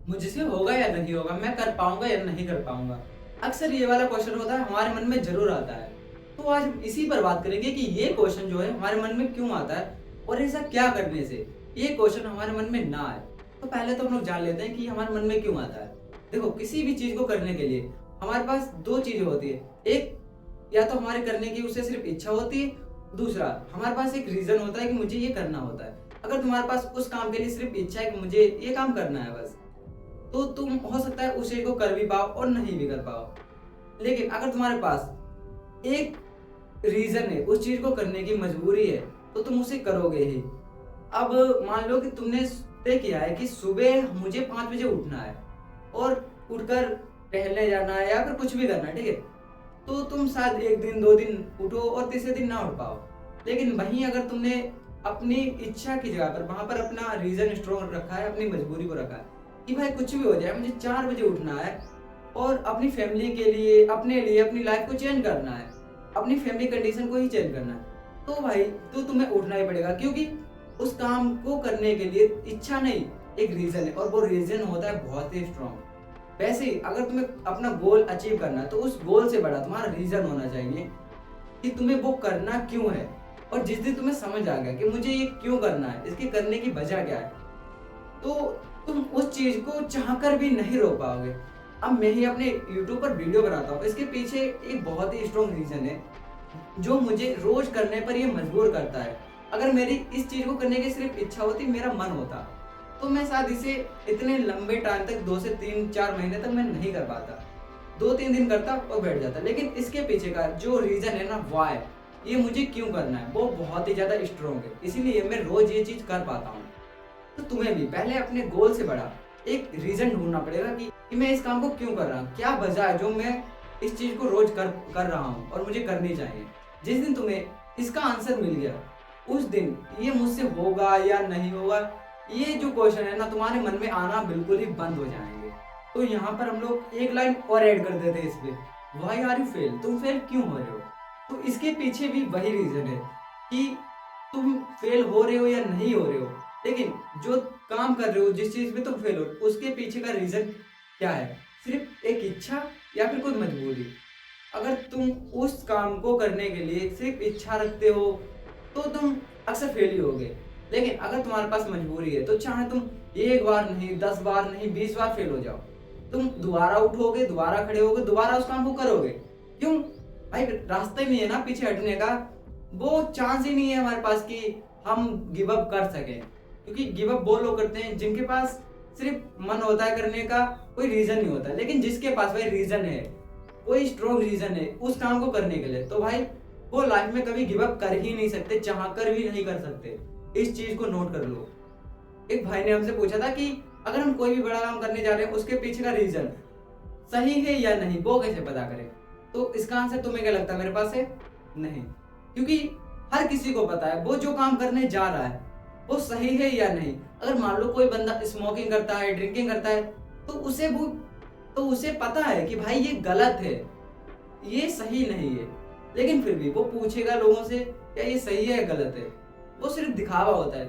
मुझसे होगा या नहीं होगा, मैं कर पाऊंगा या नहीं कर पाऊंगा। अक्सर ये वाला क्वेश्चन होता है, हमारे मन में जरूर आता है। तो आज हम इसी पर बात करेंगे कि ये क्वेश्चन जो है हमारे मन में क्यों आता है और ऐसा क्या करने से ये क्वेश्चन हमारे मन में ना आए। तो पहले तो हम लोग जान लेते हैं कि हमारे मन में क्यों आता है। देखो, किसी भी चीज को करने के लिए हमारे पास दो चीजें होती है। एक, या तो हमारे करने की उससे सिर्फ इच्छा होती है। दूसरा, हमारे पास एक रीजन होता है कि मुझे ये करना होता है। अगर तुम्हारे पास उस काम के लिए सिर्फ इच्छा है कि मुझे ये काम करना है बस, तो तुम हो सकता है उस चीज को कर भी पाओ और नहीं भी कर पाओ। लेकिन अगर तुम्हारे पास एक रीजन है, उस चीज को करने की मजबूरी है, तो तुम उसे करोगे ही। अब मान लो कि तुमने तय किया है कि सुबह मुझे 5 बजे उठना है और उठकर टहलने जाना है या फिर कुछ भी करना है, ठीक है। तो तुम शायद एक दिन दो दिन उठो और तीसरे दिन ना उठ पाओ। लेकिन वहीं अगर तुमने अपनी इच्छा की जगह पर वहां पर अपना रीजन स्ट्रॉन्ग रखा है, अपनी मजबूरी को रखा है कि भाई कुछ भी हो जाए मुझे 4 बजे उठना है और अपनी फैमिली के लिए, अपने लिए, अपनी लाइफ को चेंज करना है, अपनी फैमिली कंडीशन को ही चेंज करना है, तो भाई तो तुम्हें उठना ही पड़ेगा। क्योंकि उस काम को करने के लिए इच्छा नहीं, एक रीजन है और वो रीजन होता है बहुत ही स्ट्रॉन्ग। वैसे ही अगर तुम्हें अपना गोल अचीव करना है तो उस गोल से बड़ा तुम्हारा रीजन होना चाहिए कि तुम्हें वो करना क्यों है। और जिस दिन तुम्हें समझ आ गया कि मुझे ये क्यों करना है, इसके करने की वजह क्या है, तो तुम उस चीज को चाहकर भी नहीं रोक पाओगे। अब मैं ही अपने YouTube पर वीडियो बनाता हूँ, इसके पीछे एक बहुत ही स्ट्रॉन्ग रीजन है जो मुझे रोज करने पर ये मजबूर करता है। अगर मेरी इस चीज को करने की सिर्फ इच्छा होती, मेरा मन होता, तो मैं शायद इसे इतने लंबे टाइम तक 2 से 3 4 महीने तक मैं नहीं कर पाता। 2 3 दिन करता और बैठ जाता। लेकिन इसके पीछे का जो रीजन है ना, वाई, ये मुझे क्यों करना है, वो बहुत ही ज्यादा स्ट्रॉन्ग है। इसीलिए मैं रोज ये चीज कर पाता हूँ। तो तुम्हें भी पहले अपने गोल से बड़ा एक रीजन ढूंढना पड़ेगा कि मैं इस काम को क्यों कर रहा हूँ, क्या वजह है जो मैं इस चीज को रोज कर रहा हूँ और मुझे करनी चाहिए। जिस दिन तुम्हें इसका आंसर मिल गया, उस दिन ये मुझसे होगा या नहीं होगा, ये जो क्वेश्चन है ना, तुम्हारे मन में आना बिल्कुल ही बंद हो जाएंगे। तो यहाँ पर हम लोग एक लाइन और ऐड कर देते हैं इस पे, व्हाई आर यू फेल, तुम फेल क्यों हो रहे हो। तो इसके पीछे भी वही रीजन है कि तुम फेल हो रहे हो या नहीं हो रहे हो, लेकिन जो काम कर रहे हो, जिस चीज में तुम फेल हो, उसके पीछे का रीजन क्या है। सिर्फ एक इच्छा या फिर कोई मजबूरी। अगर तुम उस काम को करने के लिए सिर्फ इच्छा रखते हो तो तुम अक्सर फेल ही होगे। लेकिन अगर तुम्हारे पास मजबूरी है तो चाहे तुम एक बार नहीं, 10 बार नहीं, 20 बार फेल हो जाओ, तुम दोबारा उठोगे, दोबारा खड़े होगे, दोबारा उस काम को करोगे। क्यों भाई, रास्ता ही नहीं है ना पीछे हटने का। वो चांस ही नहीं है हमारे पास कि हम गिव अप कर सकें। क्योंकि गिव अप वो लोग करते हैं जिनके पास सिर्फ मन होता है करने का, कोई रीजन नहीं होता। लेकिन जिसके पास भाई रीजन है, कोई स्ट्रॉन्ग रीजन है उस काम को करने के लिए, तो भाई वो लाइफ में कभी गिव अप कर ही नहीं सकते, चाह कर भी नहीं कर सकते। इस चीज को नोट कर लो। एक भाई ने हमसे पूछा था कि अगर हम कोई भी बड़ा काम करने जा रहे हैं, उसके पीछे का रीजन सही है या नहीं, वो कैसे पता करें। तो इसका आंसर तुम्हें क्या लगता है मेरे पास है? नहीं। क्योंकि हर किसी को पता है वो जो काम करने जा रहा है वो सही है या नहीं। अगर मान लो कोई बंदा स्मोकिंग करता है, ड्रिंकिंग करता है, तो उसे पता है कि भाई ये गलत है, ये सही नहीं है। लेकिन फिर भी वो पूछेगा लोगों से क्या ये सही है या गलत है। वो सिर्फ दिखावा होता है।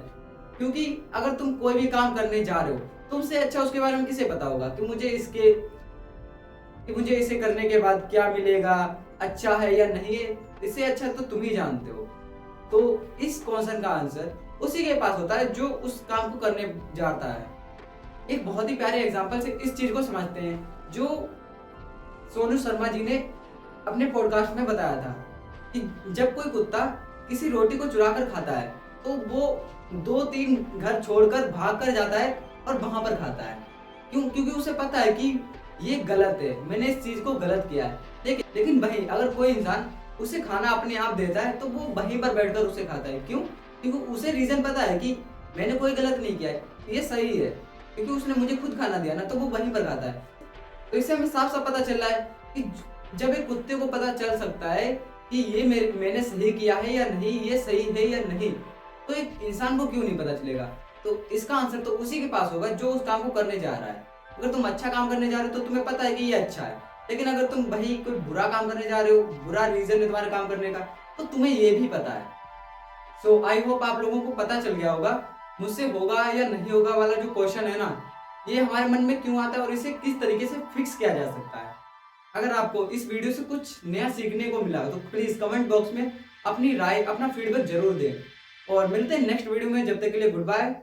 क्योंकि अगर तुम कोई भी काम करने जा रहे हो, तुमसे अच्छा उसके बारे में किसे पता होगा कि मुझे इसे करने के बाद क्या मिलेगा, अच्छा है या नहीं है। इससे अच्छा तो तुम ही जानते हो। तो इस क्वेश्चन का आंसर उसी के पास होता है जो उस काम को करने जाता है। एक बहुत ही प्यारे एग्जांपल से इस चीज को समझते हैं, जो सोनू शर्मा जी ने अपने पॉडकास्ट में बताया था कि जब कोई कुत्ता किसी रोटी को चुरा कर खाता है तो वो 2 3 घर छोड़कर भाग कर जाता है और वहां पर खाता है। क्यों? क्योंकि उसे पता है कि ये गलत है, मैंने इस चीज को गलत किया है। लेकिन वहीं अगर कोई इंसान उसे खाना अपने आप देता है तो वो वहीं पर बैठकर उसे खाता है। क्यों? क्योंकि उसे रीजन पता है कि मैंने कोई गलत नहीं किया है, ये सही है, क्योंकि उसने मुझे खुद खाना दिया ना, तो वो वहीं पर खाता है। तो इससे हमें साफ साफ पता चल रहा है कि जब एक कुत्ते को पता चल सकता है कि ये मैंने सही किया है या नहीं, ये सही है या नहीं, तो एक इंसान को क्यों नहीं पता चलेगा। तो इसका आंसर तो उसी के पास होगा जो उस काम को करने जा रहा है। अगर तुम अच्छा काम करने जा रहे हो तो तुम्हें पता है कि ये अच्छा है। लेकिन अगर तुम वही कोई बुरा काम करने जा रहे हो, बुरा रीजन है तुम्हारे काम करने का, तो तुम्हें ये भी पता है। सो आई होप आप लोगों को पता चल गया होगा मुझसे होगा या नहीं होगा वाला जो क्वेश्चन है ना, ये हमारे मन में क्यों आता है और इसे किस तरीके से फिक्स किया जा सकता है। अगर आपको इस वीडियो से कुछ नया सीखने को मिला तो प्लीज़ कमेंट बॉक्स में अपनी राय, अपना फीडबैक ज़रूर दें और मिलते हैं नेक्स्ट वीडियो में। जब तक के लिए गुड बाय।